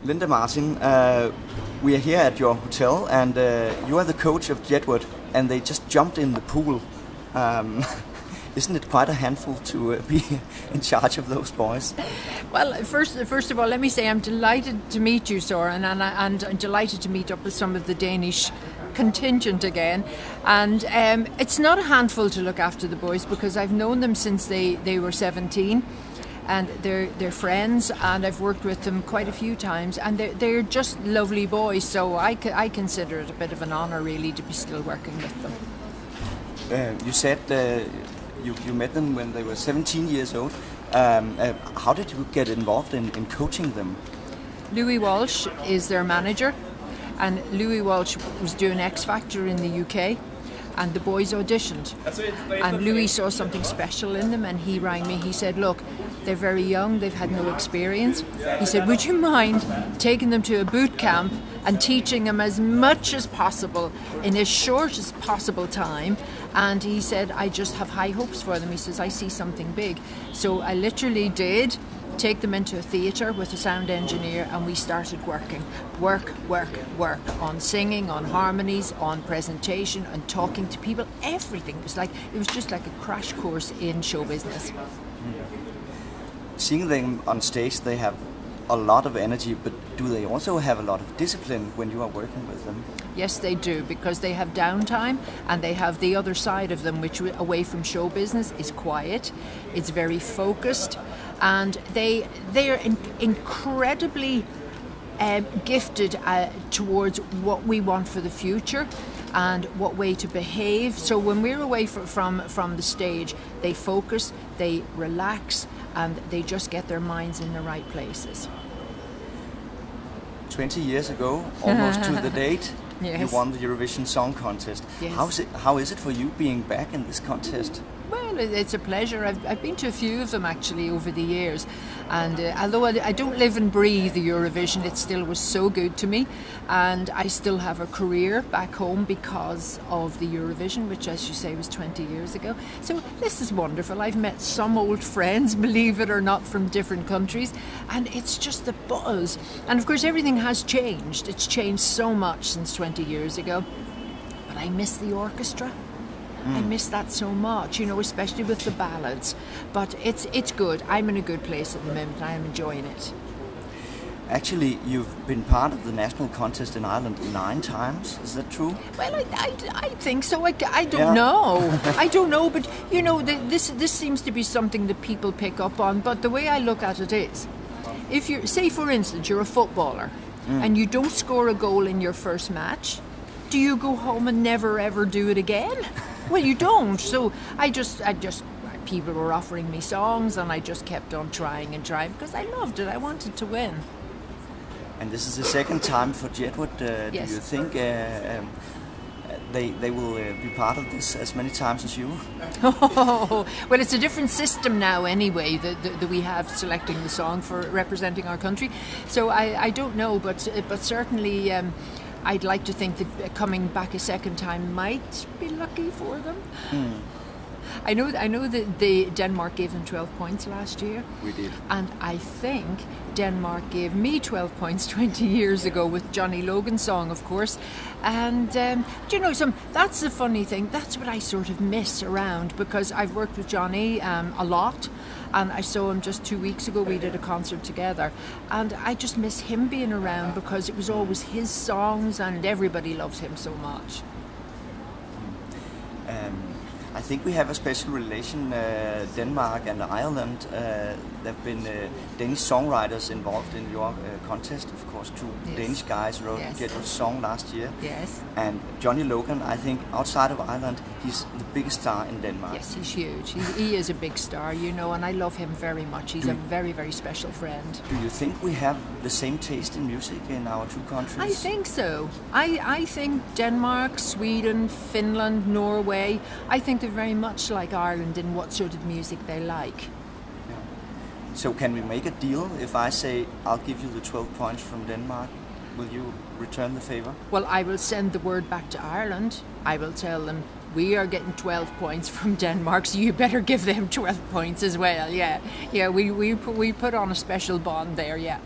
Linda Martin, we are here at your hotel, and you are the coach of Jedward, and they just jumped in the pool. Isn't it quite a handful to be in charge of those boys? Well, first of all, let me say I'm delighted to meet you, Soren, and I'm delighted to meet up with some of the Danish contingent again. And it's not a handful to look after the boys, because I've known them since they were 17. And they're friends, and I've worked with them quite a few times, and they're just lovely boys, so I consider it a bit of an honour really to be still working with them. You said you met them when they were 17 years old. How did you get involved in coaching them? Louis Walsh is their manager, and Louis Walsh was doing X Factor in the UK. And the boys auditioned, and Louis saw something special in them, and he rang me. He said, look, they're very young, they've had no experience. He said, would you mind taking them to a boot camp and teaching them as much as possible in as short as possible time? And he said, I just have high hopes for them. He says, I see something big. So I literally did take them into a theatre with a sound engineer, and we started working. Work on singing, on harmonies, on presentation, and talking to people, everything. It was just like a crash course in show business. Seeing them on stage, they have a lot of energy, but do they also have a lot of discipline when you are working with them? Yes, they do, because they have downtime, and they have the other side of them, which away from show business is quiet, it's very focused, and they're incredibly gifted towards what we want for the future and what way to behave. So when we're away from the stage, they focus, they relax, and they just get their minds in the right places. 20 years ago, almost to the date, yes. You won the Eurovision Song Contest. Yes. How is it for you being back in this contest? Well, it's a pleasure. I've been to a few of them actually over the years, and although I don't live and breathe the Eurovision, it still was so good to me, and I still have a career back home because of the Eurovision, which, as you say, was 20 years ago. So this is wonderful. I've met some old friends, believe it or not, from different countries, and it's just the buzz. And of course everything has changed. It's changed so much since 20 years ago, but I miss the orchestra. I miss that so much, you know, especially with the ballads. But it's good. I'm in a good place at the moment. I am enjoying it. Actually, you've been part of the national contest in Ireland 9 times. Is that true? Well, I think so. I don't know. I don't know, but you know, this seems to be something that people pick up on. But the way I look at it is, if you say, for instance, you're a footballer and you don't score a goal in your first match, do you go home and never ever do it again? Well, you don't. So I just people were offering me songs, and I just kept on trying and trying because I loved it. I wanted to win. And this is the second time for Jedward. Yes. Do you think they will be part of this as many times as you? Oh, well, it's a different system now anyway that we have selecting the song for representing our country. So I don't know, but certainly I'd like to think that coming back a second time might be lucky for them. I know that Denmark gave them 12 points last year. We did. And I think Denmark gave me 12 points 20 years ago with Johnny Logan's song, of course. And do you know, that's the funny thing. That's what I sort of miss around, because I've worked with Johnny a lot. And I saw him just 2 weeks ago. We did a concert together, and I just miss him being around because it was always his songs, and everybody loves him so much. I think we have a special relation, Denmark and Ireland. There have been Danish songwriters involved in your contest, of course. 2 Danish guys wrote Jedward's song last year. Yes. And Johnny Logan, I think, outside of Ireland, he's the biggest star in Denmark. Yes, he's huge. He is a big star, you know, and I love him very much. He's a very, very special friend. Do you think we have the same taste in music in our 2 countries? I think so. I think Denmark, Sweden, Finland, Norway, I think they're very much like Ireland in what sort of music they like. Yeah. So can we make a deal if I say I'll give you the 12 points from Denmark? Will you return the favor? Well, I will send the word back to Ireland. I will tell them we are getting 12 points from Denmark, so you better give them 12 points as well. Yeah, we put on a special bond there. Yeah.